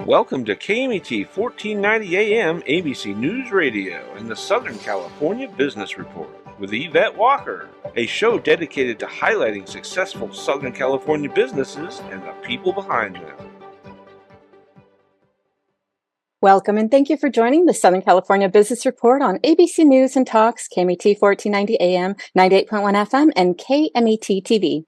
Welcome to KMET 1490 AM ABC News Radio and the Southern California Business Report with Yvette Walker, a show dedicated to highlighting successful Southern California businesses and the people behind them. Welcome and thank you for joining the Southern California Business Report on ABC News and Talks, KMET 1490 AM, 98.1 FM, and KMET TV.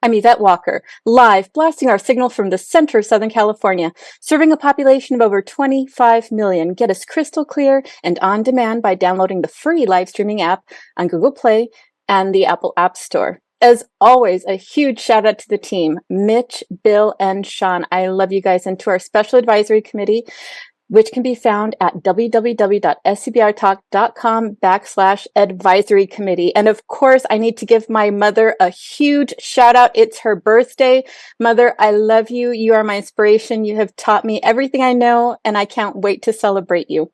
I'm Yvette Walker, live blasting our signal from the center of Southern California, serving a population of over 25 million. Get us crystal clear and on demand by downloading the free live streaming app on Google Play and the Apple App Store. As always, a huge shout out to the team, Mitch, Bill, and Sean. I love you guys, and to our special advisory committee, which can be found at www.scbrtalk.com/advisory committee. And of course, I need to give my mother a huge shout out. It's her birthday. Mother, I love you. You are my inspiration. You have taught me everything I know, and I can't wait to celebrate you.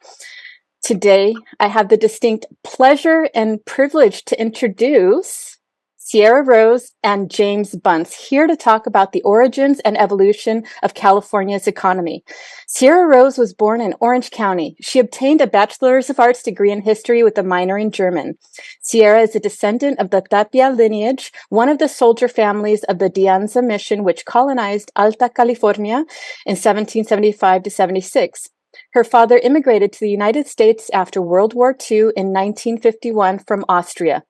Today, I have the distinct pleasure and privilege to introduce Sierra Rose and James Bunce, here to talk about the origins and evolution of California's economy. Sierra Rose was born in Orange County. She obtained a Bachelors of Arts Degree in History with a minor in German. Sierra is a descendant of the Tapia lineage, one of the soldier families of the Anza mission, which colonized Alta California in 1775 to 76. Her father immigrated to the United States after World War II in 1951 from Austria.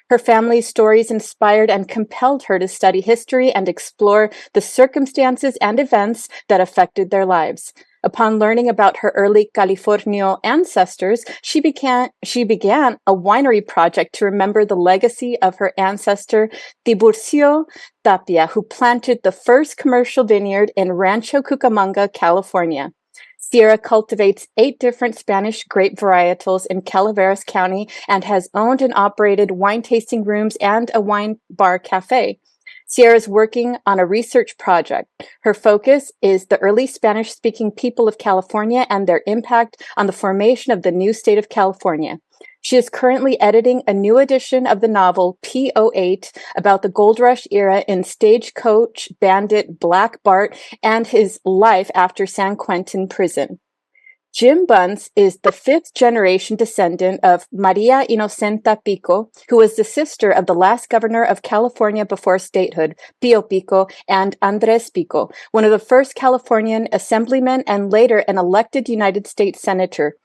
Her family's stories inspired and compelled her to study history and explore the circumstances and events that affected their lives. Upon learning about her early Californio ancestors, she began a winery project to remember the legacy of her ancestor, Tiburcio Tapia, who planted the first commercial vineyard in Rancho Cucamonga, California. Sierra cultivates 8 different Spanish grape varietals in Calaveras County and has owned and operated wine tasting rooms and a wine bar café. Sierra is working on a research project. Her focus is the early Spanish-speaking people of California and their impact on the formation of the new state of California. She is currently editing a new edition of the novel P08 about the Gold Rush era in Stagecoach bandit Black Bart and his life after San Quentin prison. Jim Bunce is the 5th-generation descendant of Maria Inocenta Pico, who was the sister of the last governor of California before statehood, Pio Pico, and Andres Pico, one of the first Californian assemblymen and later an elected United States senator.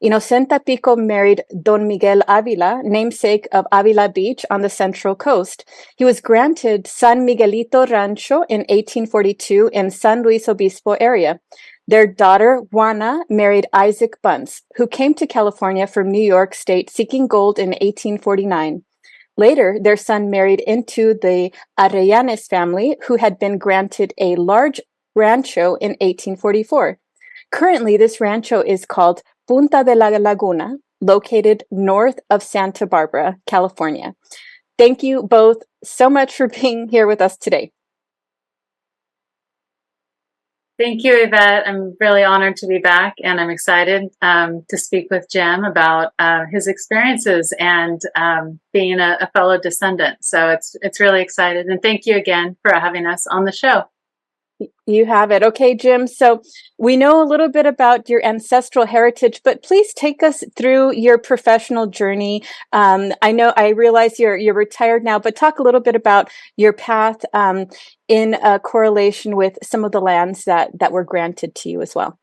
Inocenta Pico married Don Miguel Avila, namesake of Avila Beach on the Central Coast. He was granted San Miguelito Rancho in 1842 in San Luis Obispo area. Their daughter, Juana, married Isaac Bunce, who came to California from New York State seeking gold in 1849. Later, their son married into the Arellanes family, who had been granted a large rancho in 1844. Currently, this rancho is called Punta de la Laguna, located north of Santa Barbara, California. Thank you both so much for being here with us today. Thank you, Yvette. I'm really honored to be back, and I'm excited to speak with Jim about his experiences and being a fellow descendant. So it's really excited, and thank you again for having us on the show. You have it. Okay, Jim. So we know a little bit about your ancestral heritage, but please take us through your professional journey. I realize you're retired now, but talk a little bit about your path in correlation with some of the lands that were granted to you as well.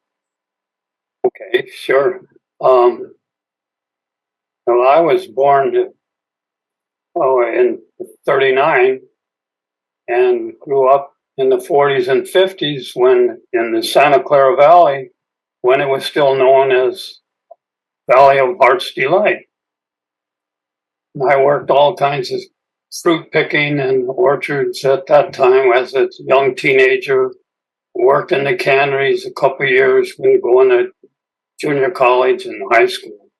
Okay, sure. Well, I was born in 1939 and grew up in the 40s and 50s when in the Santa Clara Valley, when it was still known as Valley of Arts Delight. And I worked all kinds of fruit picking and orchards at that time as a young teenager. Worked in the canneries a couple of years when going to junior college and high school.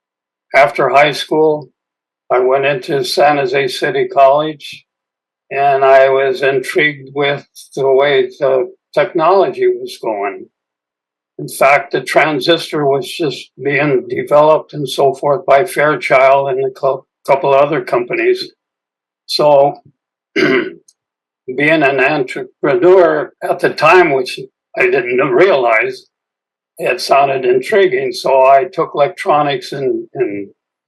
After high school, I went into San Jose City College, and I was intrigued with the way the technology was going. In fact, the transistor was just being developed and so forth by Fairchild and a couple other companies. So being an entrepreneur at the time, which I didn't realize it sounded intriguing. So I took electronics in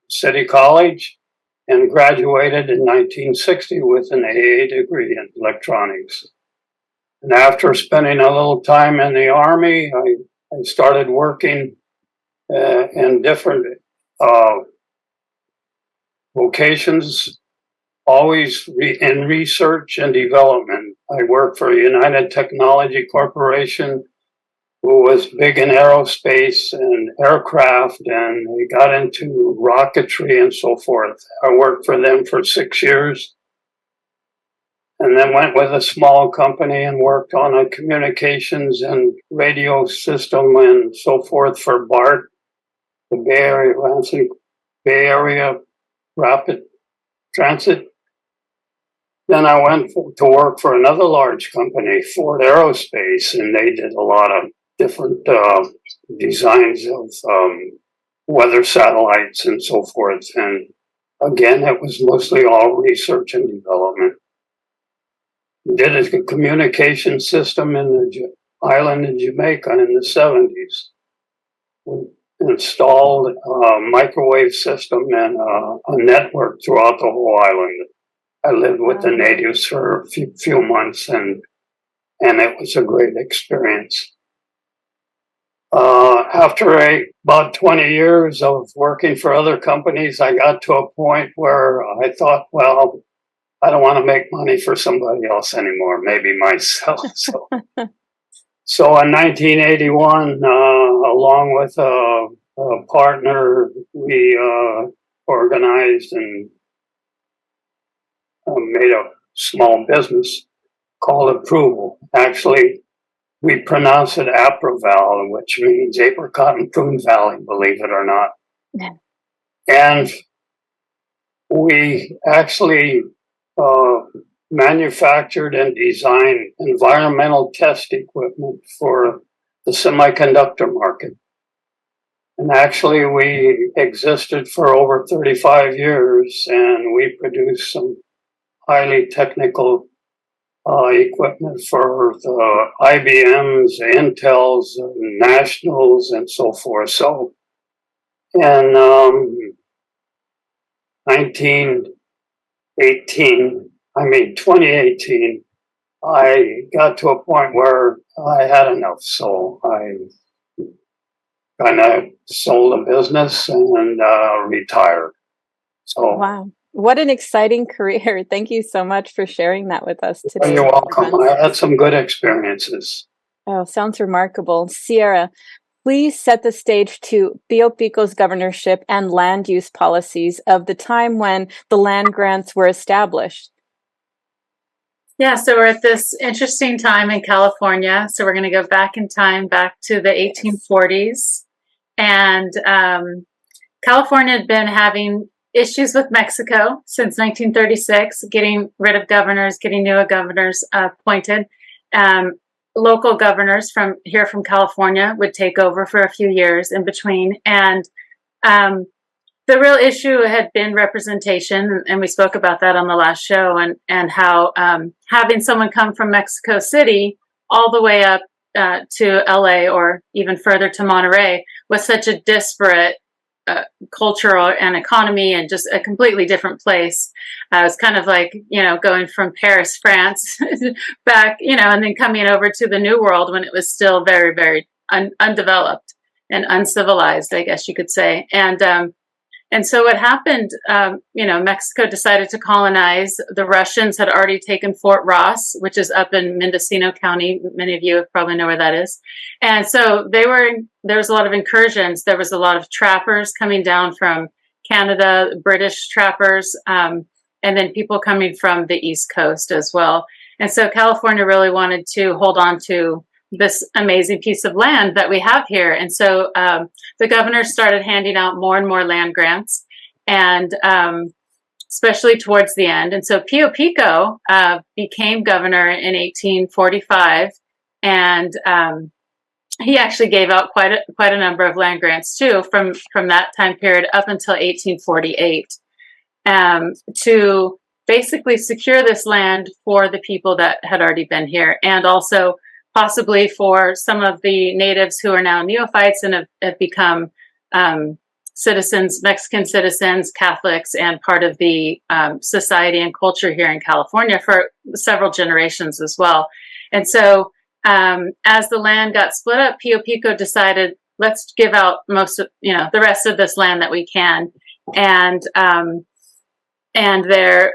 City College and graduated in 1960 with an AA degree in electronics. And after spending a little time in the Army, I started working in different vocations, always in research and development. I worked for United Technology Corporation, who was big in aerospace and aircraft, and we got into rocketry and so forth. I worked for them for 6 years, and then went with a small company and worked on a communications and radio system and so forth for BART, the Bay Area Rapid Transit. Then I went to work for another large company, Ford Aerospace, and they did a lot of different designs of weather satellites and so forth. And again, it was mostly all research and development. We did a communication system in the island of Jamaica in the 70s. We installed a microwave system and a network throughout the whole island. I lived with the natives for a few months, and it was a great experience. After about 20 years of working for other companies, I got to a point where I thought, well, I don't want to make money for somebody else anymore, maybe myself. So in 1981, along with a partner, we organized and made a small business called Approval. Actually, we pronounce it Aproval, which means Apricot and Prune Valley, believe it or not. Yeah. And we actually manufactured and designed environmental test equipment for the semiconductor market. And actually, we existed for over 35 years, and we produced some highly technical equipment for the IBMs, Intels, Nationals, and so forth. So in 2018, I got to a point where I had enough. So I kind of sold the business and retired. So wow. What an exciting career. Thank you so much for sharing that with us today. You're welcome. I had some good experiences. Oh, sounds remarkable. Sierra, please set the stage to Pio Pico's governorship and land use policies of the time when the land grants were established. Yeah, so we're at this interesting time in California. So we're going to go back in time, back to the 1840s. And California had been having issues with Mexico since 1936, getting rid of governors, getting new governors appointed. Local governors from California would take over for a few years in between. And the real issue had been representation, and we spoke about that on the last show, and how having someone come from Mexico City all the way up to LA or even further to Monterey was such a disparate cultural and economy and just a completely different place. It was kind of like, going from Paris, France back, and then coming over to the New World when it was still very, very undeveloped and uncivilized, I guess you could say. And so what happened, Mexico decided to colonize. The Russians had already taken Fort Ross, which is up in Mendocino County. Many of you probably know where that is. And so there was a lot of incursions. There was a lot of trappers coming down from Canada, British trappers, and then people coming from the East Coast as well. And so California really wanted to hold on to this amazing piece of land that we have here. And so the governor started handing out more and more land grants, and especially towards the end. And so Pio Pico became governor in 1845, and he actually gave out quite a number of land grants too from that time period up until 1848 to basically secure this land for the people that had already been here, and also possibly for some of the natives who are now neophytes and have become citizens, Mexican citizens, Catholics, and part of the society and culture here in California for several generations as well. And so as the land got split up, Pio Pico decided, let's give out most of, the rest of this land that we can. And there,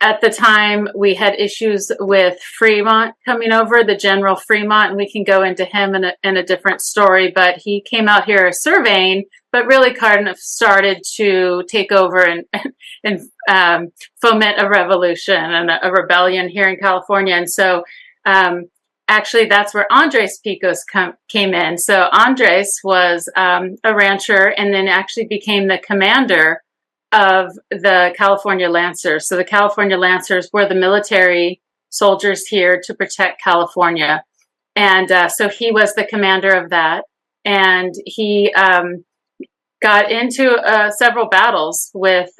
at the time, we had issues with Fremont coming over, the General Fremont, and we can go into him in a different story, but he came out here surveying, but really kind of started to take over and foment a revolution and a rebellion here in California. And so actually, that's where Andres Picos came in. So Andres was a rancher and then actually became the commander of the California Lancers. So the California Lancers were the military soldiers here to protect California. And so he was the commander of that. And he got into several battles with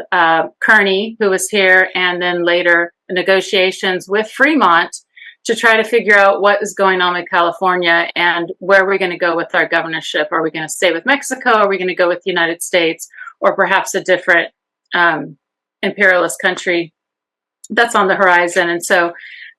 Kearney, who was here, and then later negotiations with Fremont to try to figure out what is going on with California and where we're going to go with our governorship. Are we going to stay with Mexico? Are we going to go with the United States? Or perhaps a different imperialist country that's on the horizon. And so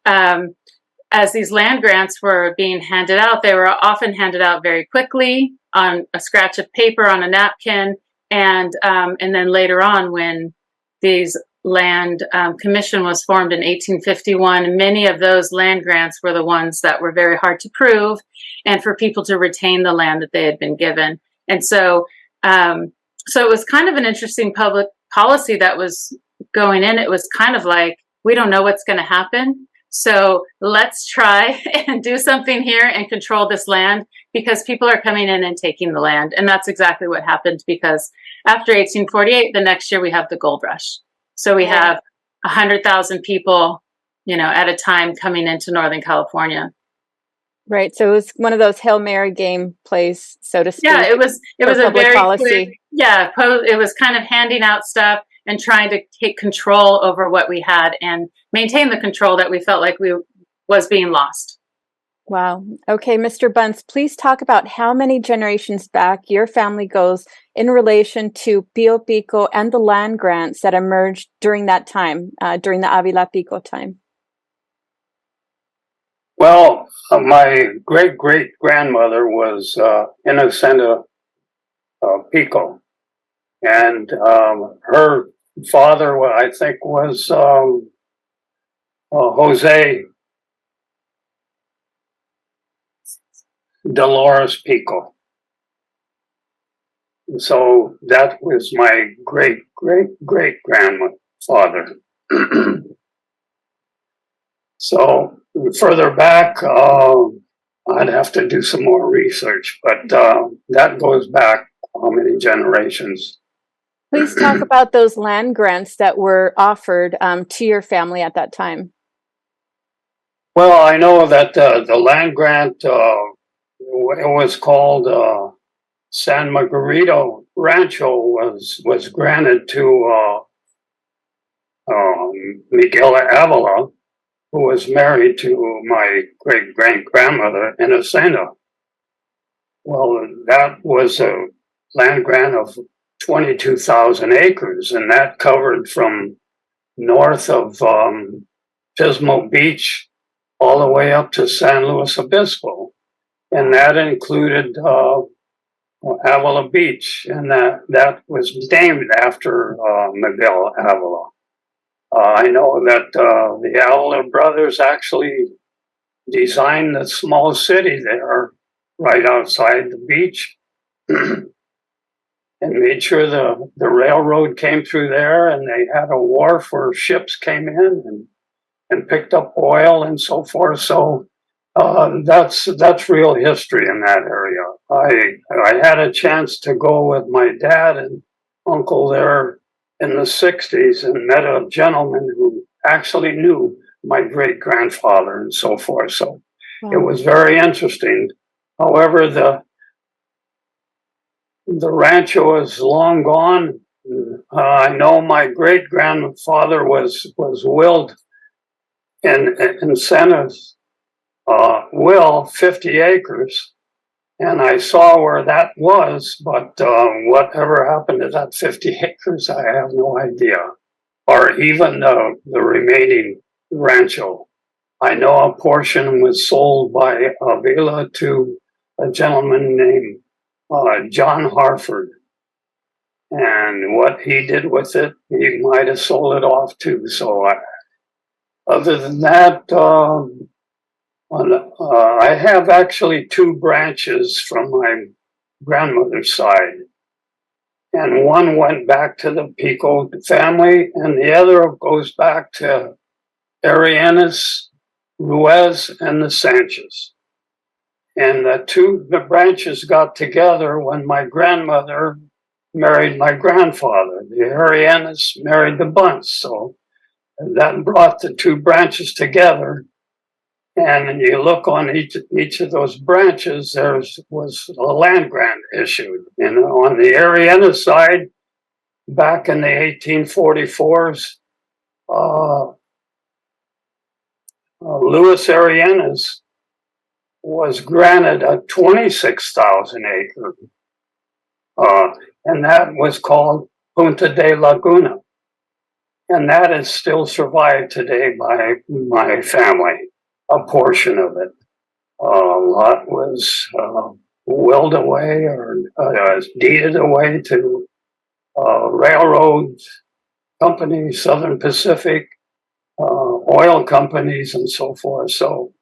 as these land grants were being handed out, they were often handed out very quickly on a scratch of paper on a napkin. And then later on, when these land commission was formed in 1851, many of those land grants were the ones that were very hard to prove and for people to retain the land that they had been given. And so it was kind of an interesting public policy that was going in. It was kind of like, we don't know what's going to happen, so let's try and do something here and control this land because people are coming in and taking the land. And that's exactly what happened, because after 1848, the next year we have the gold rush. So we have 100,000 people, at a time coming into Northern California. Right. So it was one of those Hail Mary game plays, so to speak. Yeah, it was a very policy. Quick, it was kind of handing out stuff and trying to take control over what we had and maintain the control that we felt like was being lost. Wow. Okay, Mr. Bunce, please talk about how many generations back your family goes in relation to Pio Pico and the land grants that emerged during that time, during the Avila Pico time. Well, my great-great-grandmother was Inocenta Pico, and her father, I think, was Jose Dolores Pico. And so that was my great-great-great-grandfather. So further back, I'd have to do some more research, but that goes back how many generations? Please talk about those land grants that were offered to your family at that time. Well, I know that the land grant, it was called San Margarito Rancho, was granted to Miguel Avila, who was married to my great-great-grandmother, Inocenta. Well, that was a land grant of 22,000 acres, and that covered from north of Pismo Beach all the way up to San Luis Obispo. And that included Avila Beach, and that was named after Miguel Avila. I know that the Avila brothers actually designed a small city there right outside the beach and made sure the railroad came through there, and they had a wharf where ships came in and picked up oil and so forth. So that's real history in that area. I had a chance to go with my dad and uncle there in the 60s and met a gentleman who actually knew my great-grandfather and so forth. So It was very interesting. However, the rancho is long gone. I know my great-grandfather was willed in Encena's will 50 acres. And I saw where that was, but whatever happened to that 50 acres, I have no idea. Or even the remaining rancho. I know a portion was sold by Avila to a gentleman named John Harford. And what he did with it, he might have sold it off too. So other than that, I have actually two branches from my grandmother's side. And one went back to the Pico family, and the other goes back to Arianes, Ruiz, and the Sanchez. And the branches got together when my grandmother married my grandfather. The Arianes married the Bunce. So that brought the two branches together. And you look on each of those branches, there was a land grant issued. And on the Ariana side, back in the 1844s, Louis Arianes was granted a 26,000 acre, and that was called Punta de Laguna. And that is still survived today by my family. A portion of it. A lot was willed away or deeded away to railroad companies, Southern Pacific, oil companies, and so forth. So,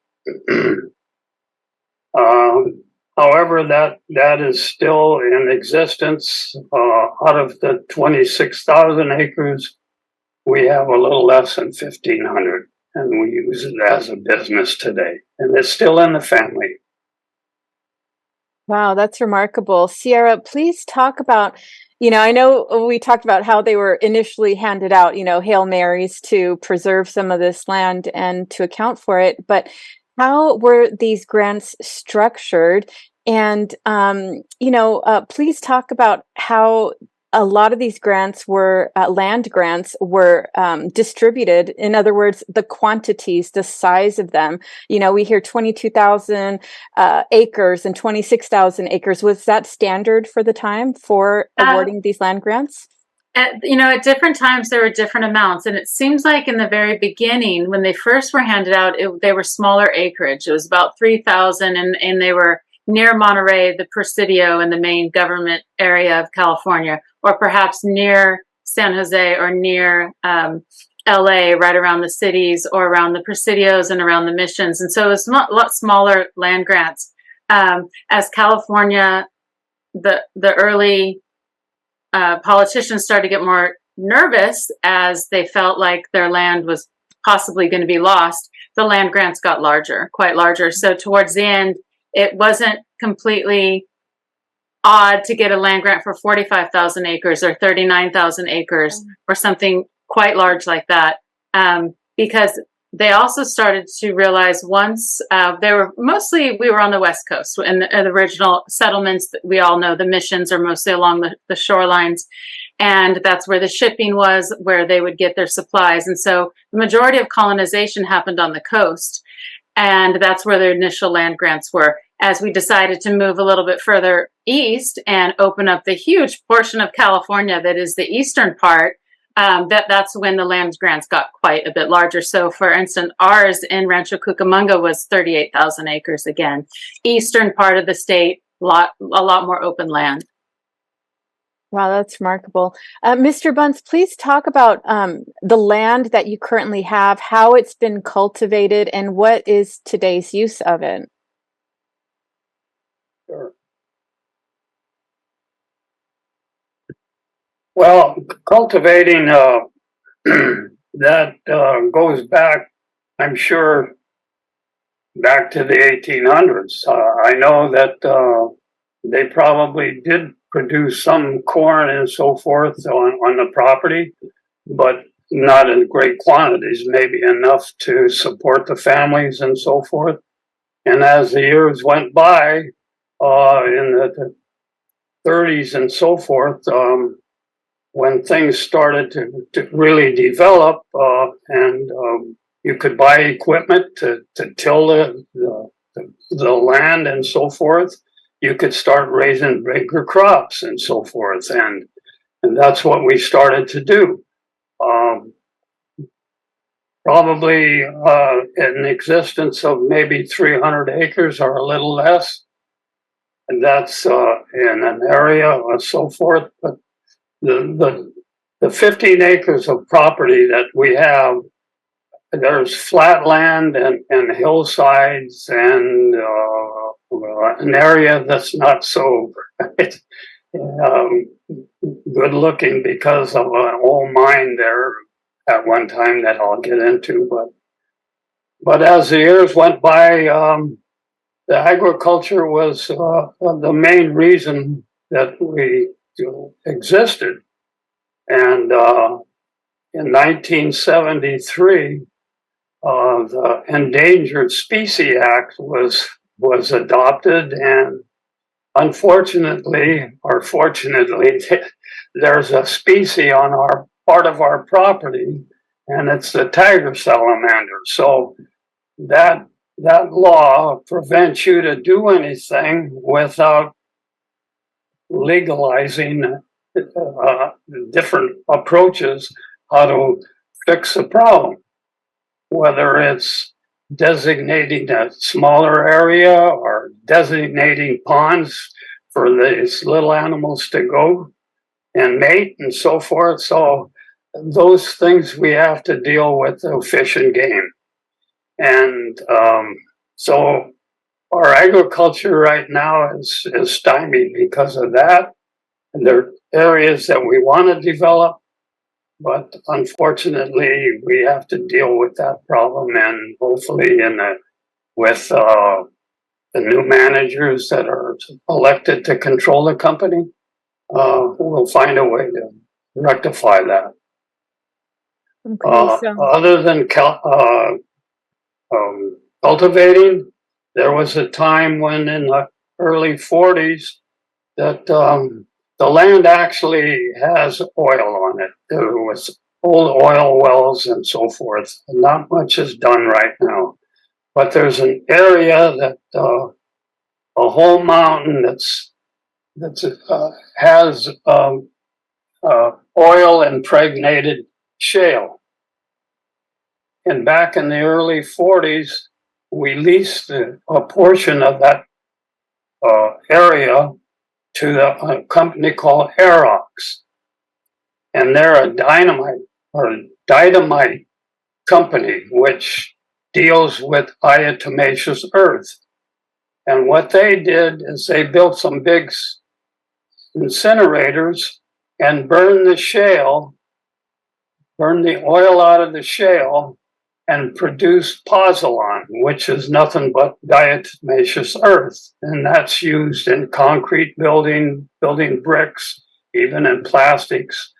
however, that is still in existence. Out of the 26,000 acres, we have a little less than 1,500. And we use it as a business today. And it's still in the family. Wow, that's remarkable. Sierra, please talk about, I know we talked about how they were initially handed out, Hail Marys to preserve some of this land and to account for it. But how were these grants structured? And, please talk about how a lot of these grants were land grants were distributed. In other words, the quantities, the size of them. We hear 22,000 acres and 26,000 acres. Was that standard for the time for awarding these land grants? At different times there were different amounts, and it seems like in the very beginning, when they first were handed out, they were smaller acreage. It was about 3,000, and they were near Monterey, the Presidio, in the main government area of California, or perhaps near San Jose or near LA, right around the cities or around the Presidios and around the missions. And so it was a lot smaller land grants. As California, the early politicians started to get more nervous as they felt like their land was possibly going to be lost, the land grants got larger, quite larger. So towards the end, it wasn't completely odd to get a land grant for 45,000 acres or 39,000 acres or something quite large like that, because they also started to realize once we were on the West Coast, and the original settlements that we all know, the missions are mostly along the shorelines, and that's where the shipping was, where they would get their supplies. And so the majority of colonization happened on the coast, and that's where the initial land grants were. As we decided to move a little bit further east and open up the huge portion of California that is the eastern part, that's when the land grants got quite a bit larger. So, for instance, ours in Rancho Cucamonga was 38,000 acres again. Eastern part of the state, a lot more open land. Wow, that's remarkable. Mr. Bunce, please talk about the land that you currently have, how it's been cultivated, and what is today's use of it. Sure. Well, cultivating that goes back, I'm sure, back to the 1800s. I know that they probably did produce some corn and so forth on the property, but not in great quantities, maybe enough to support the families and so forth. And as the years went by, in the 30s and so forth, when things started to really develop and You could buy equipment to till the land and so forth. You could start raising bigger crops and so forth. And that's what we started to do. Probably an existence of maybe 300 acres or a little less. And that's in an area and so forth. But the 15 acres of property that we have, there's flat land and hillsides and an area that's not so good looking because of an old mine there at one time that I'll get into. But as the years went by, the agriculture was the main reason that we existed. And in 1973, the Endangered Species Act was adopted, and unfortunately, or fortunately, there's a species on our part of our property, and it's the tiger salamander. So that law prevents you to do anything without legalizing different approaches how to fix the problem, whether it's designating a smaller area or designating ponds for these little animals to go and mate and so forth. So those things we have to deal with the fish and game. And so our agriculture right now is stymied because of that. And there are areas that we want to develop, but unfortunately we have to deal with that problem. And hopefully with the new managers that are elected to control the company, we'll find a way to rectify that. Okay, so Other than cultivating, there was a time when in the early 40s that the land actually has oil on it. There was old oil wells and so forth. Not much is done right now, but there's an area that a whole mountain that has oil impregnated shale. And back in the early 40s, we leased a portion of that area to a company called Aerox. And they're a dynamite company which deals with diatomaceous earth. And what they did is they built some big incinerators and burned the shale, burned the oil out of the shale, and produced pozzolan, which is nothing but diatomaceous earth. And that's used in concrete building bricks, even in plastics,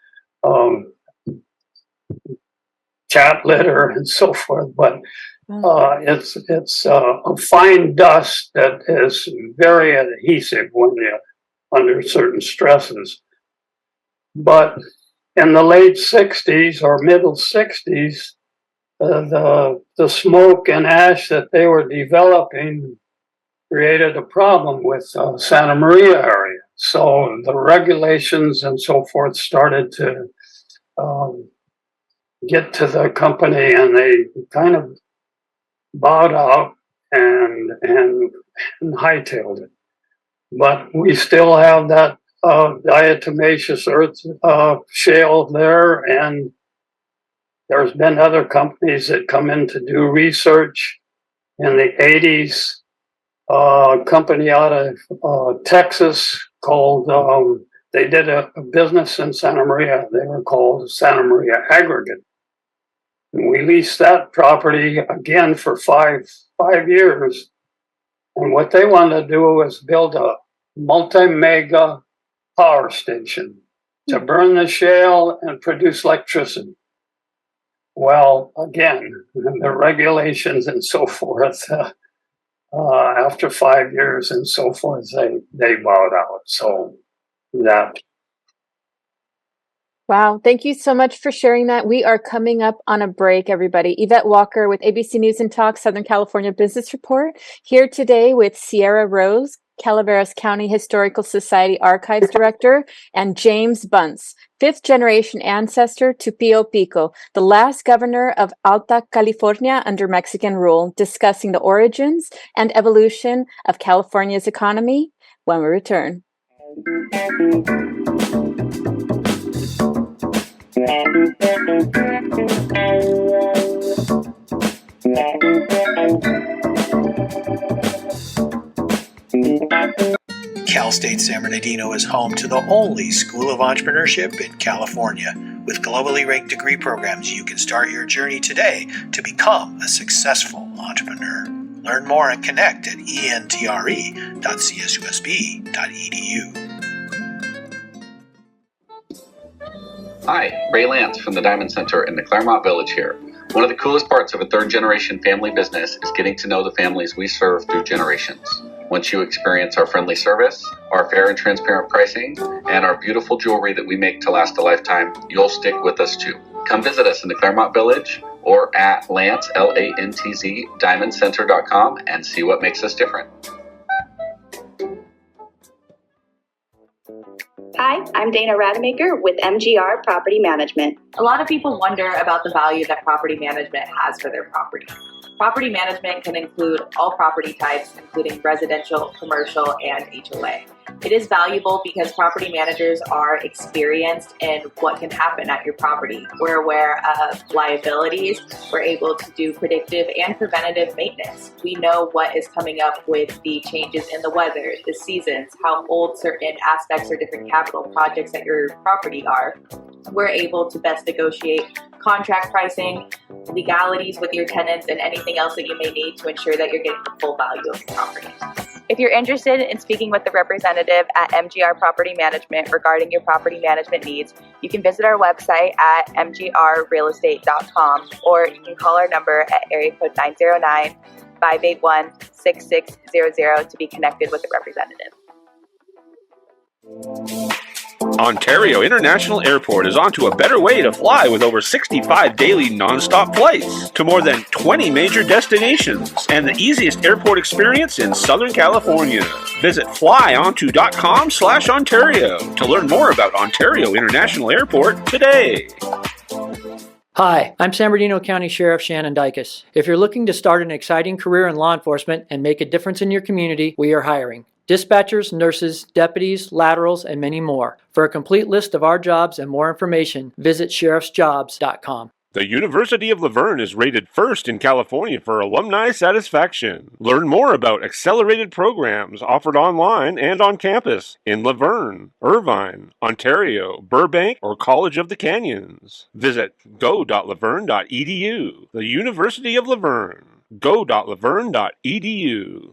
cat litter and so forth. But it's a fine dust that is very adhesive when you're under certain stresses. But in the late 60s or middle 60s, the smoke and ash that they were developing created a problem with Santa Maria area. So the regulations and so forth started to get to the company, and they kind of bowed out and hightailed it. But we still have that diatomaceous earth shale there, and there's been other companies that come in to do research. In the 80s, a company out of Texas called, they did a business in Santa Maria. They were called Santa Maria Aggregate. And we leased that property again for five years. And what they wanted to do was build a multi-mega power station to burn the shale and produce electricity. Well, again, the regulations and so forth, after 5 years and so forth, they bowed out. So that Wow. Thank you so much for sharing that. We are coming up on a break, everybody. Yvette Walker with ABC News and Talk, Southern California Business Report, here today with Sierra Rose, Calaveras County Historical Society Archives Director, and James Bunce, fifth generation ancestor to Pio Pico, the last governor of Alta California under Mexican rule, discussing the origins and evolution of California's economy when we return. Cal State San Bernardino is home to the only school of entrepreneurship in California. With globally ranked degree programs, you can start your journey today to become a successful entrepreneur. Learn more and connect at entre.csusb.edu. Hi, Ray Lance from the Diamond Center in the Claremont Village here. One of the coolest parts of a third-generation family business is getting to know the families we serve through generations. Once you experience our friendly service, our fair and transparent pricing, and our beautiful jewelry that we make to last a lifetime, you'll stick with us too. Come visit us in the Claremont Village or at Lantz, L-A-N-T-Z, diamondcenter.com and see what makes us different. Hi, I'm Dana Rademacher with MGR Property Management. A lot of people wonder about the value that property management has for their property. Property management can include all property types, including residential, commercial, and HOA. It is valuable because property managers are experienced in what can happen at your property. We're aware of liabilities. We're able to do predictive and preventative maintenance. We know what is coming up with the changes in the weather, the seasons, how old certain aspects or different capital projects at your property are. We're able to best negotiate contract pricing, legalities with your tenants, and anything else that you may need to ensure that you're getting the full value of the property. If you're interested in speaking with the representative at MGR Property Management regarding your property management needs, you can visit our website at mgrrealestate.com, or you can call our number at area code 909-581-6600 to be connected with the representative. Ontario International Airport is on to a better way to fly with over 65 daily non-stop flights to more than 20 major destinations and the easiest airport experience in Southern California. Visit flyonto.com/Ontario to learn more about Ontario International Airport today. Hi, I'm San Bernardino County Sheriff Shannon Dykes. If you're looking to start an exciting career in law enforcement and make a difference in your community, we are hiring dispatchers, nurses, deputies, laterals, and many more. For a complete list of our jobs and more information, visit sheriffsjobs.com. The University of La Verne is rated first in California for alumni satisfaction. Learn more about accelerated programs offered online and on campus in La Verne, Irvine, Ontario, Burbank, or College of the Canyons. Visit go.laverne.edu. The University of La Verne. go.laverne.edu.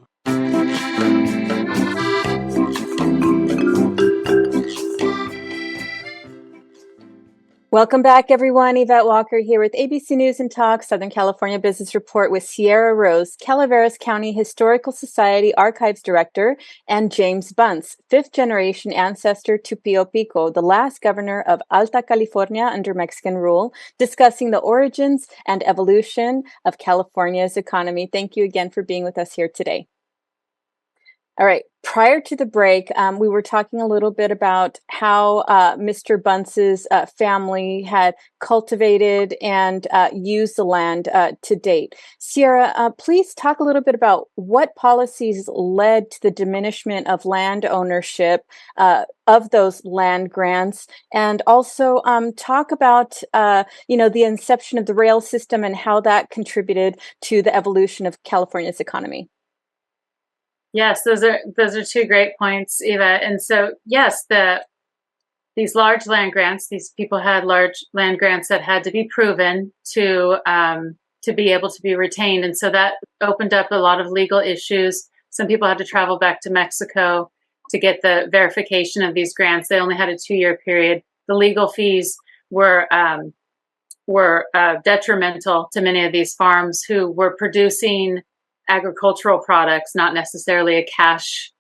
Welcome back, everyone. Yvette Walker here with ABC News and Talk, Southern California Business Report with Sierra Rose, Calaveras County Historical Society Archives Director, and James Bunce, fifth generation ancestor to Pio Pico, the last governor of Alta California under Mexican rule, discussing the origins and evolution of California's economy. Thank you again for being with us here today. All right. Prior to the break, we were talking a little bit about how Mr. Bunce's family had cultivated and used the land to date. Sierra, please talk a little bit about what policies led to the diminishment of land ownership of those land grants, and also talk about the inception of the rail system and how that contributed to the evolution of California's economy. Yes, those are two great points, Eva. And so, yes, these large land grants, these people had large land grants that had to be proven to be able to be retained. And so that opened up a lot of legal issues. Some people had to travel back to Mexico to get the verification of these grants. They only had a 2-year period. The legal fees were detrimental to many of these farms who were producing agricultural products, not necessarily a cash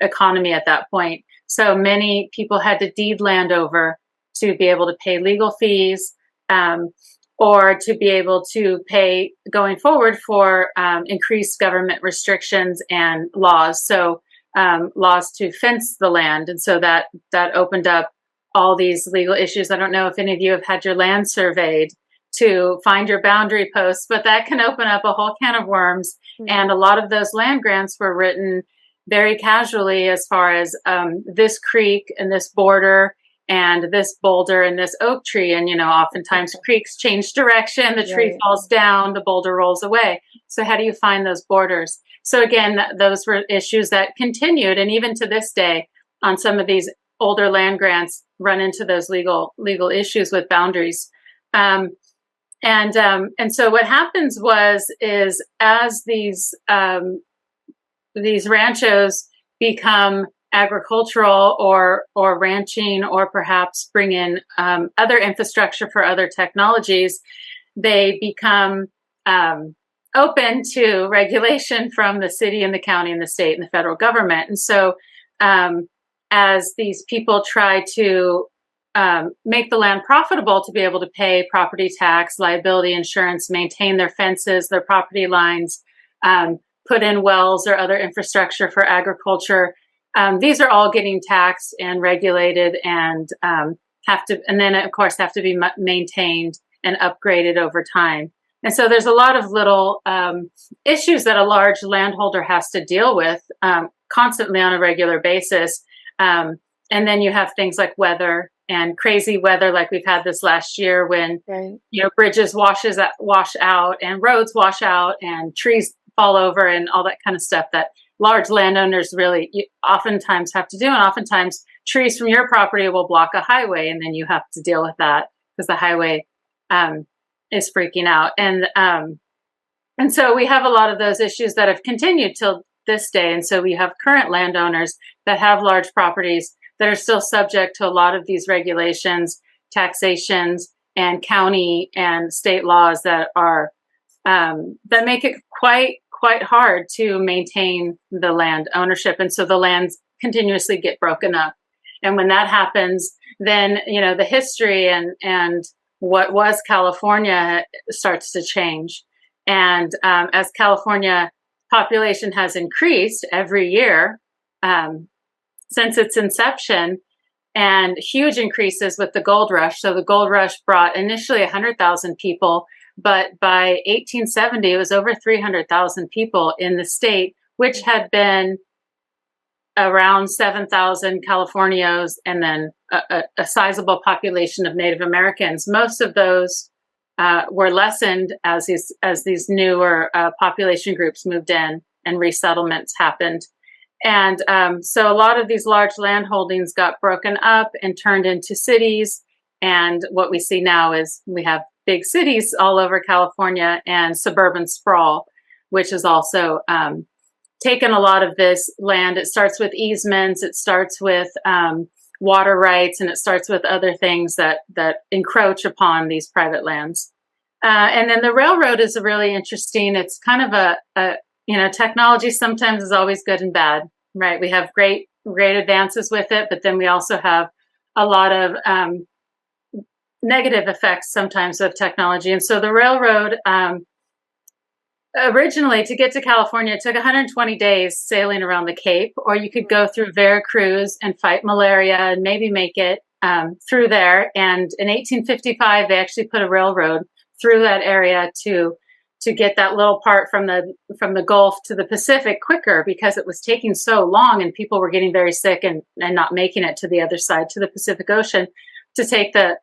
economy at that point. So many people had to deed land over to be able to pay legal fees, or to be able to pay going forward for increased government restrictions and laws. So laws to fence the land. And so that opened up all these legal issues. I don't know if any of you have had your land surveyed to find your boundary posts, but that can open up a whole can of worms. Mm-hmm. And a lot of those land grants were written very casually as far as this creek and this border and this boulder and this oak tree. And, oftentimes creeks change direction, the tree falls down, the boulder rolls away. So how do you find those borders? So again, those were issues that continued. And even to this day, on some of these older land grants, run into those legal issues with boundaries. And so what happens is as these ranchos become agricultural or ranching, or perhaps bring in other infrastructure for other technologies, they become open to regulation from the city and the county and the state and the federal government. And so as these people try to make the land profitable to be able to pay property tax, liability insurance, maintain their fences, their property lines, put in wells or other infrastructure for agriculture, these are all getting taxed and regulated and have to be maintained and upgraded over time. And so there's a lot of little issues that a large landholder has to deal with constantly on a regular basis. And then you have things like weather and crazy weather, like we've had this last year when bridges wash out and roads wash out and trees fall over and all that kind of stuff that large landowners really oftentimes have to do. And oftentimes trees from your property will block a highway, and then you have to deal with that because the highway is freaking out. And so we have a lot of those issues that have continued till this day. And so we have current landowners that have large properties that are still subject to a lot of these regulations, taxations, and county and state laws that are that make it quite hard to maintain the land ownership. And so the lands continuously get broken up. And when that happens, then the history and what was California starts to change. And as California population has increased every year since its inception, and huge increases with the gold rush. So the gold rush brought initially 100,000 people, but by 1870, it was over 300,000 people in the state, which had been around 7,000 Californios and then a sizable population of Native Americans. Most of those were lessened as these newer population groups moved in and resettlements happened. And so a lot of these large land holdings got broken up and turned into cities. And what we see now is we have big cities all over California and suburban sprawl, which has also taken a lot of this land. It starts with easements, it starts with water rights, and it starts with other things that encroach upon these private lands. And then the railroad is really interesting. It's kind of technology sometimes is always good and bad, right? We have great advances with it, but then we also have a lot of negative effects sometimes of technology. And so the railroad, originally to get to California, it took 120 days sailing around the Cape, or you could go through Veracruz and fight malaria and maybe make it through there. And in 1855, they actually put a railroad through that area to get that little part from the Gulf to the Pacific quicker, because it was taking so long and people were getting very sick and not making it to the other side, to the Pacific Ocean, to take the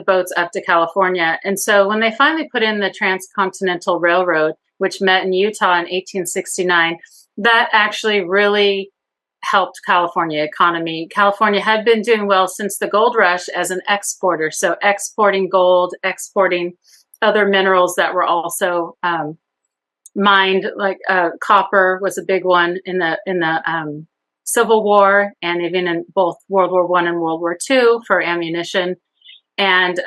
boats up to California. And so when they finally put in the Transcontinental Railroad, which met in Utah in 1869, that actually really helped California economy. California had been doing well since the gold rush as an exporter. So exporting gold, exporting other minerals that were also mined, like copper was a big one in the Civil War, and even in both World War I and World War II for ammunition. And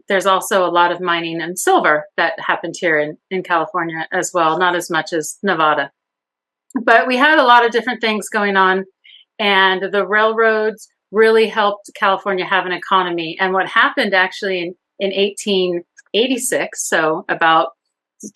there's also a lot of mining in silver that happened here in California as well, not as much as Nevada. But we had a lot of different things going on, and the railroads really helped California have an economy. And what happened actually in 1886, so about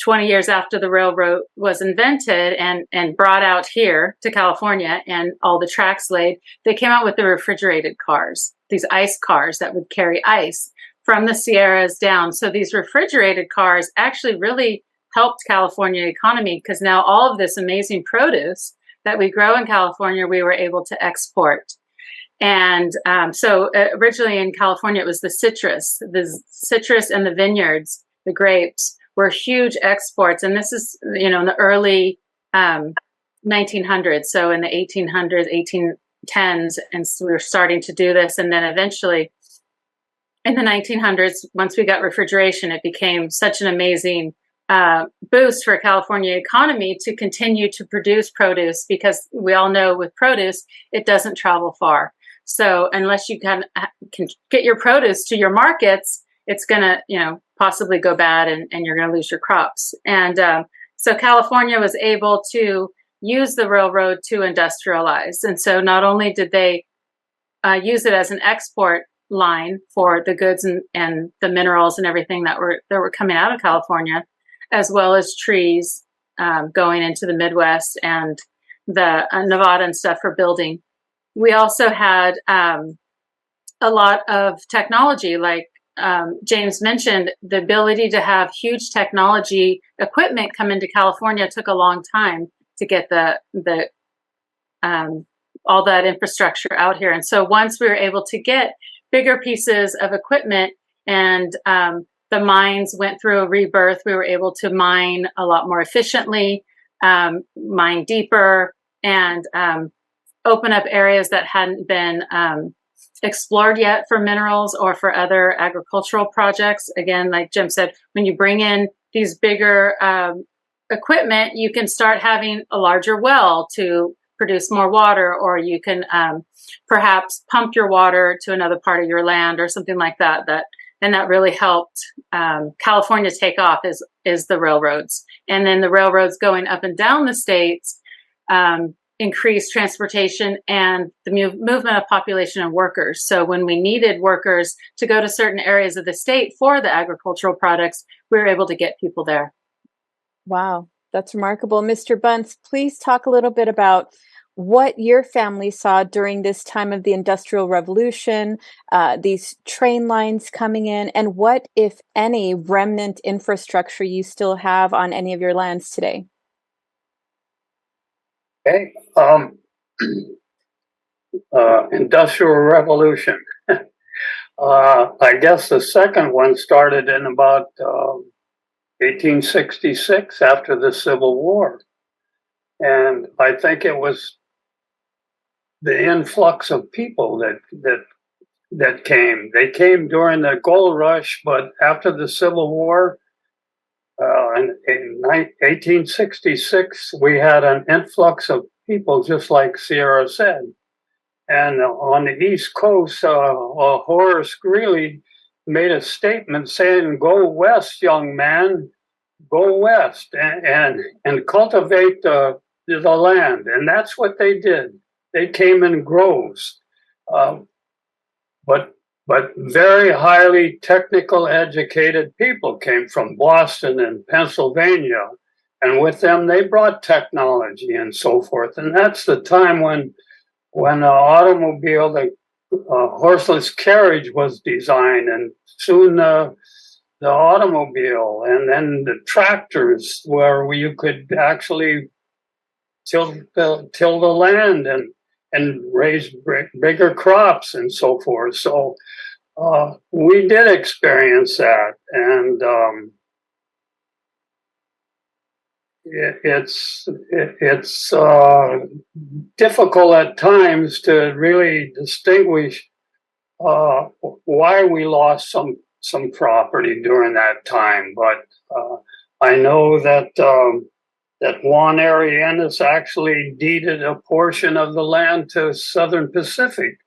20 years after the railroad was invented and brought out here to California and all the tracks laid, they came out with the refrigerated cars, these ice cars that would carry ice from the Sierras down. So these refrigerated cars actually really helped California economy, because now all of this amazing produce that we grow in California, we were able to export. And so originally in California, it was the citrus and the vineyards, the grapes were huge exports. And this is, in the early 1900s. So in the 1800s, 1810s, and so we were starting to do this. And then eventually in the 1900s, once we got refrigeration, it became such an amazing boost for California economy to continue to produce produce, because we all know with produce, it doesn't travel far. So unless you can get your produce to your markets, it's going to, possibly go bad and you're going to lose your crops. And so California was able to use the railroad to industrialize. And so not only did they use it as an export line for the goods and the minerals and everything that were coming out of California, as well as trees going into the Midwest and the Nevada and stuff for building. We also had a lot of technology, like James mentioned. The ability to have huge technology equipment come into California took a long time to get the all that infrastructure out here. And so once we were able to get bigger pieces of equipment and the mines went through a rebirth, we were able to mine a lot more efficiently, mine deeper, and open up areas that hadn't been explored yet for minerals or for other agricultural projects. Again, like Jim said, when you bring in these bigger equipment, you can start having a larger well to produce more water, or you can perhaps pump your water to another part of your land or something like that. And that really helped California take off is the railroads. And then the railroads going up and down the states increased transportation and the movement of population and workers. So when we needed workers to go to certain areas of the state for the agricultural products, we were able to get people there. Wow, that's remarkable. Mr. Bunce, please talk a little bit about what your family saw during this time of the Industrial Revolution, these train lines coming in, and what, if any, remnant infrastructure you still have on any of your lands today. Okay. Industrial Revolution. I guess the second one started in about 1866 after the Civil War. And I think it was the influx of people that came. They came during the gold rush, but after the Civil War, in 1866, we had an influx of people, just like Sierra said. And on the East Coast, Horace Greeley made a statement saying, "Go west, young man, go west and cultivate the land." And that's what they did. They came in groves, but very highly technical educated people came from Boston and Pennsylvania. And with them, they brought technology and so forth. And that's the time when the automobile, the horseless carriage was designed, and soon the automobile, and then the tractors where you could actually till the land and raise bigger crops and so forth. So we did experience that, and it's difficult at times to really distinguish why we lost some property during that time. But I know that Juan Ariennes actually deeded a portion of the land to Southern Pacific,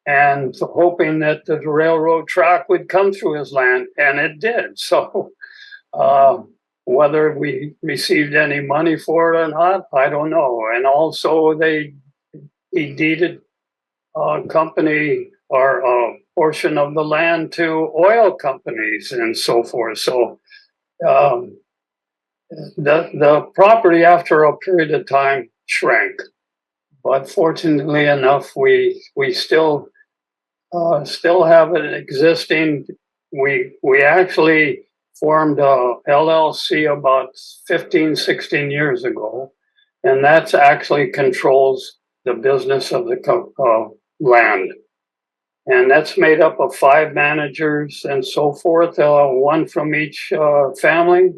and hoping that the railroad track would come through his land, and it did. So whether we received any money for it or not, I don't know. And also he deeded company or a portion of the land to oil companies and so forth. So the property after a period of time shrank, but fortunately enough, we still have it existing. We actually formed a LLC about 15, 16 years ago, and that's actually controls the business of the land. And that's made up of 5 managers and so forth, one from each family.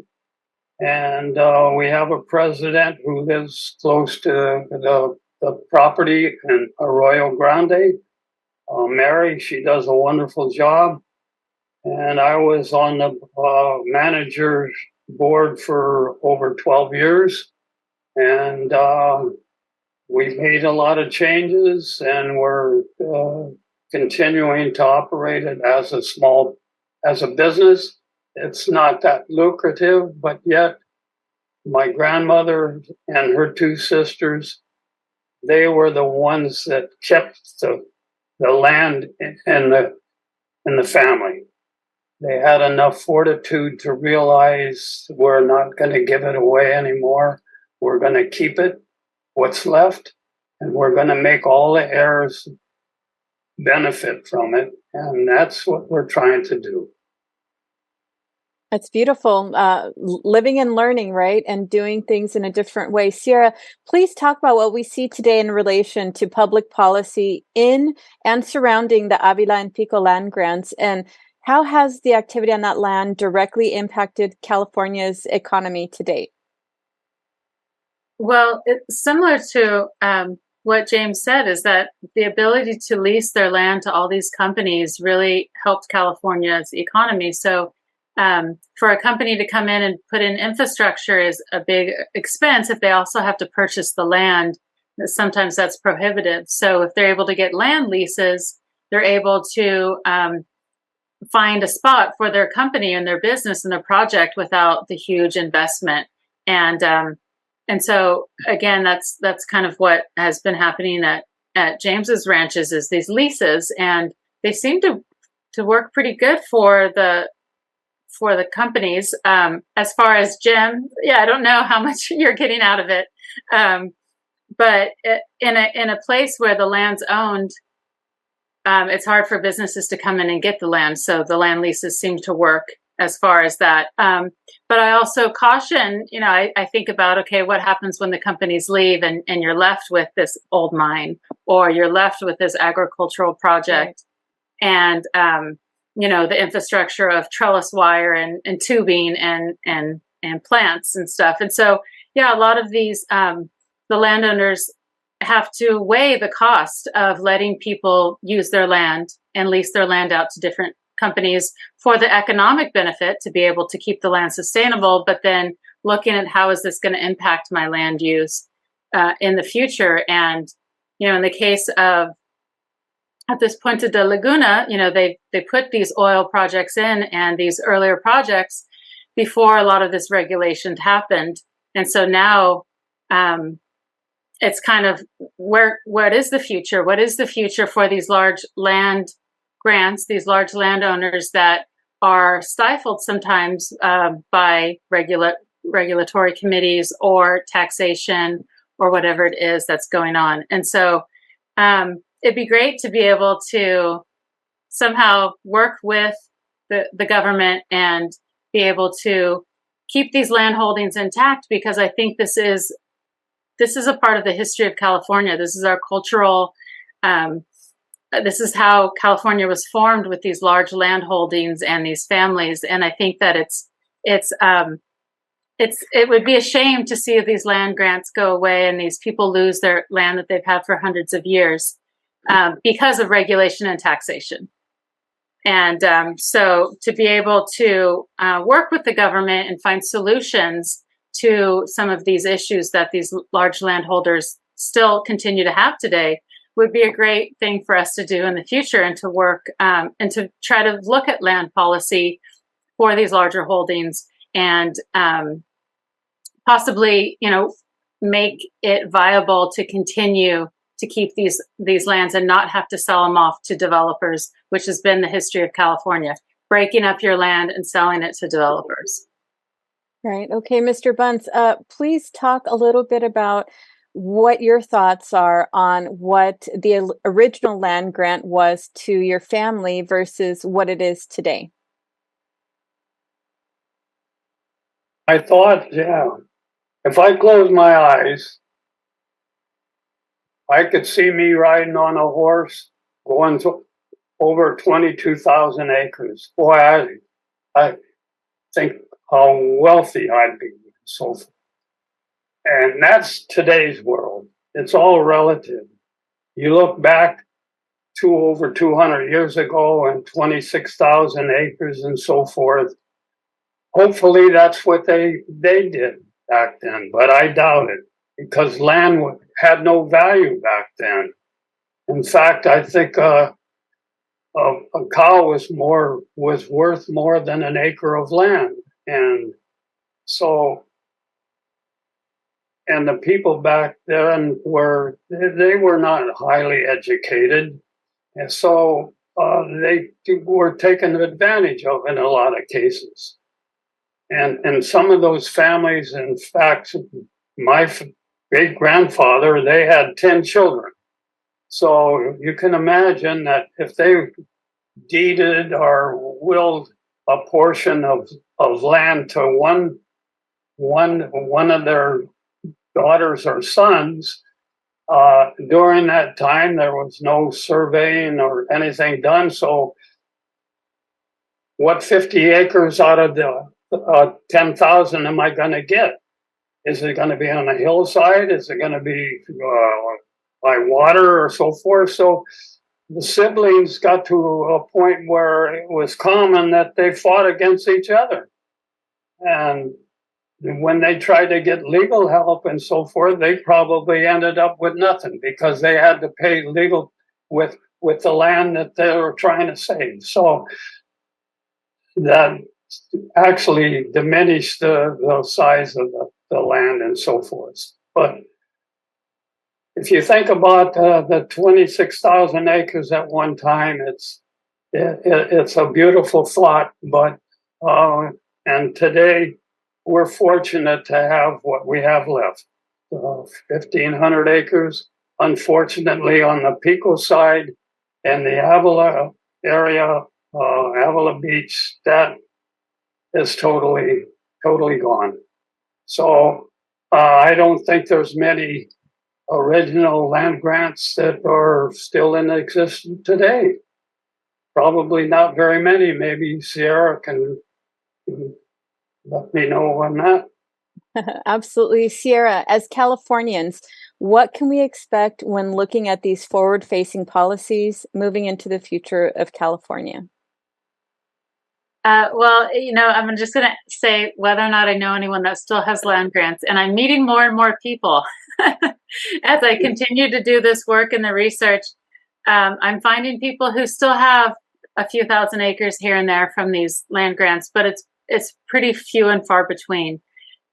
And we have a president who lives close to the property in Arroyo Grande. Mary, she does a wonderful job. And I was on the manager's board for over 12 years. And we made a lot of changes, and we're continuing to operate it as a business. It's not that lucrative, but yet my grandmother and her 2 sisters, they were the ones that kept the land in the family. They had enough fortitude to realize we're not going to give it away anymore. We're going to keep it, what's left, and we're going to make all the heirs benefit from it. And that's what we're trying to do. That's beautiful. Living and learning, right? And doing things in a different way. Sierra, please talk about what we see today in relation to public policy in and surrounding the Avila and Pico land grants, and how has the activity on that land directly impacted California's economy to date? Well, it's similar to what James said, is that the ability to lease their land to all these companies really helped California's economy. So for a company to come in and put in infrastructure is a big expense. If they also have to purchase the land, sometimes that's prohibitive. So if they're able to get land leases, they're able to find a spot for their company and their business and their project without the huge investment. And so again, that's kind of what has been happening at James's ranches, is these leases, and they seem to work pretty good for the companies. As far as Jim, I don't know how much you're getting out of it, but in a place where the land's owned, it's hard for businesses to come in and get the land. So the land leases seem to work as far as that. But I also caution, I think about, okay, what happens when the companies leave and you're left with this old mine, or you're left with this agricultural project, and the infrastructure of trellis wire and tubing and plants and stuff. And so, a lot of these, the landowners have to weigh the cost of letting people use their land and lease their land out to different companies for the economic benefit to be able to keep the land sustainable, but then looking at how is this going to impact my land use in the future. And, in the case of at this Puente de Laguna, they put these oil projects in and these earlier projects before a lot of this regulation happened. And so now it's kind of what is the future? What is the future for these large land grants, these large landowners that are stifled sometimes by regulatory committees or taxation or whatever it is that's going on? And so it'd be great to be able to somehow work with the government and be able to keep these land holdings intact, because I think this is a part of the history of California. This is our cultural, this is how California was formed, with these large land holdings and these families. And I think that it would be a shame to see these land grants go away and these people lose their land that they've had for hundreds of years because of regulation and taxation. And so to be able to work with the government and find solutions to some of these issues that these large landholders still continue to have today would be a great thing for us to do in the future, and to work and to try to look at land policy for these larger holdings and possibly, make it viable to continue to keep these lands and not have to sell them off to developers, which has been the history of California, breaking up your land and selling it to developers. Right. Okay, Mr. Bunce, please talk a little bit about what your thoughts are on what the original land grant was to your family versus what it is today. I thought, yeah, if I close my eyes, I could see me riding on a horse going to over 22,000 acres. Boy, I think how wealthy I'd be. So, and that's today's world. It's all relative. You look back to over 200 years ago and 26,000 acres and so forth. Hopefully that's what they did back then, but I doubt it because land had no value back then. In fact, I think a cow was worth more than an acre of land, and so and the people back then were not highly educated, and so they were taken advantage of in a lot of cases. And some of those families, in fact, my great-grandfather, they had 10 children. So you can imagine that if they deeded or willed a portion of land to one of their daughters or sons, during that time, there was no surveying or anything done. So what 50 acres out of the 10,000 am I going to get? Is it going to be on a hillside? Is it going to be by water or so forth? So the siblings got to a point where it was common that they fought against each other. And when they tried to get legal help and so forth, they probably ended up with nothing because they had to pay legal with the land that they were trying to save. So that actually diminished the size of the land and so forth. But if you think about the 26,000 acres at one time, it's a beautiful thought. But and today we're fortunate to have what we have left, 1,500 acres. Unfortunately, on the Pico side and the Avila area, Avila Beach, that is totally gone. So I don't think there's many original land grants that are still in existence today. Probably not very many. Maybe Sierra can let me know on that. Absolutely. Sierra, as Californians, what can we expect when looking at these forward-facing policies moving into the future of California? Well, I'm just going to say whether or not I know anyone that still has land grants, and I'm meeting more and more people as I continue to do this work and the research. I'm finding people who still have a few thousand acres here and there from these land grants, but it's pretty few and far between.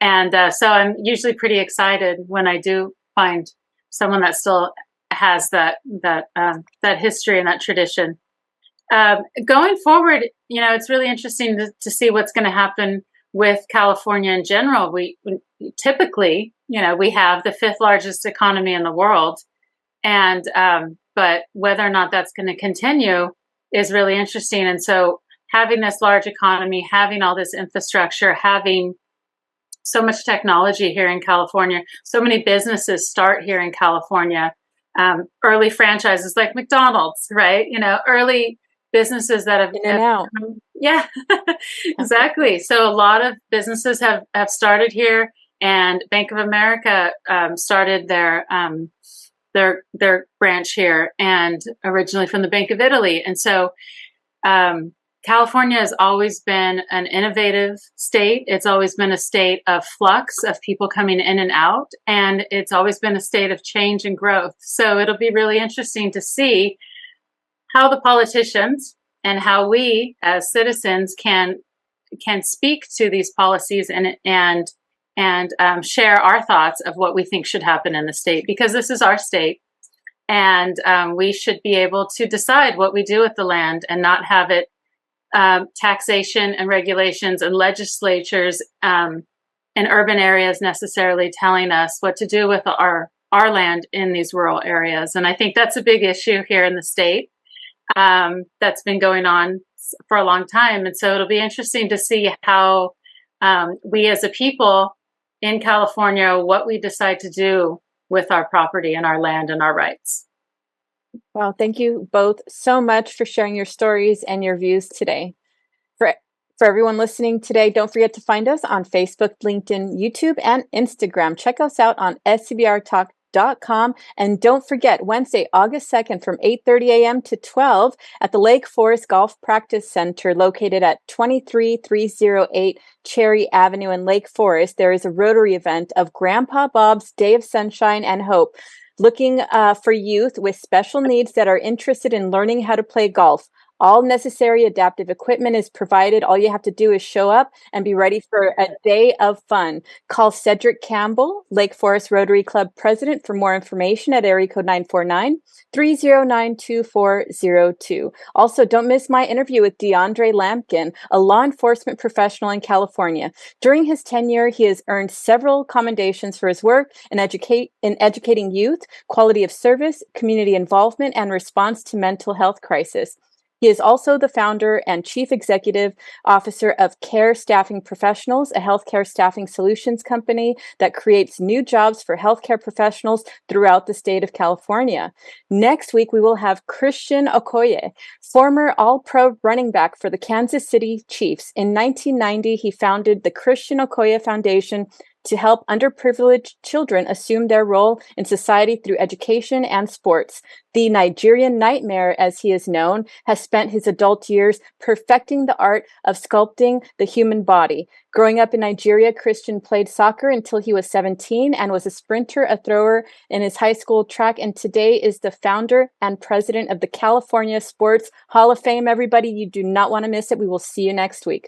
And so I'm usually pretty excited when I do find someone that still has that history and that tradition. Going forward, it's really interesting to see what's going to happen with California in general. We typically, we have the 5th largest economy in the world, and but whether or not that's going to continue is really interesting. And so having this large economy, having all this infrastructure, having so much technology here in California, so many businesses start here in California, early franchises like McDonald's, right? Early businesses that have in and out. Yeah, exactly. So a lot of businesses have started here, and Bank of America started their branch here, and originally from the Bank of Italy. And so California has always been an innovative state. It's always been a state of flux of people coming in and out, and it's always been a state of change and growth. So it'll be really interesting to see how the politicians and how we as citizens can speak to these policies and share our thoughts of what we think should happen in the state, because this is our state. And we should be able to decide what we do with the land and not have it taxation and regulations and legislatures in urban areas necessarily telling us what to do with our land in these rural areas. And I think that's a big issue here in the state that's been going on for a long time. And so it'll be interesting to see how we as a people in California, what we decide to do with our property and our land and our rights. Well, thank you both so much for sharing your stories and your views today. For everyone listening today, don't forget to find us on Facebook, LinkedIn, YouTube, and Instagram. Check us out on scbrtalk.com. And don't forget, Wednesday, August 2nd from 8:30 a.m. to 12 at the Lake Forest Golf Practice Center located at 23308 Cherry Avenue in Lake Forest, there is a Rotary event of Grandpa Bob's Day of Sunshine and Hope, looking for youth with special needs that are interested in learning how to play golf. All necessary adaptive equipment is provided. All you have to do is show up and be ready for a day of fun. Call Cedric Campbell, Lake Forest Rotary Club President, for more information at area code 949-309-2402. Also, don't miss my interview with DeAndre Lampkin, a law enforcement professional in California. During his tenure, he has earned several commendations for his work in educating youth, quality of service, community involvement, and response to mental health crisis. He is also the founder and chief executive officer of Care Staffing Professionals, a healthcare staffing solutions company that creates new jobs for healthcare professionals throughout the state of California. Next week, we will have Christian Okoye, former All-Pro running back for the Kansas City Chiefs. In 1990, he founded the Christian Okoye Foundation to help underprivileged children assume their role in society through education and sports. The Nigerian Nightmare, as he is known, has spent his adult years perfecting the art of sculpting the human body. Growing up in Nigeria, Christian played soccer until he was 17 and was a sprinter, a thrower in his high school track, and today is the founder and president of the California Sports Hall of Fame. Everybody, you do not want to miss it. We will see you next week.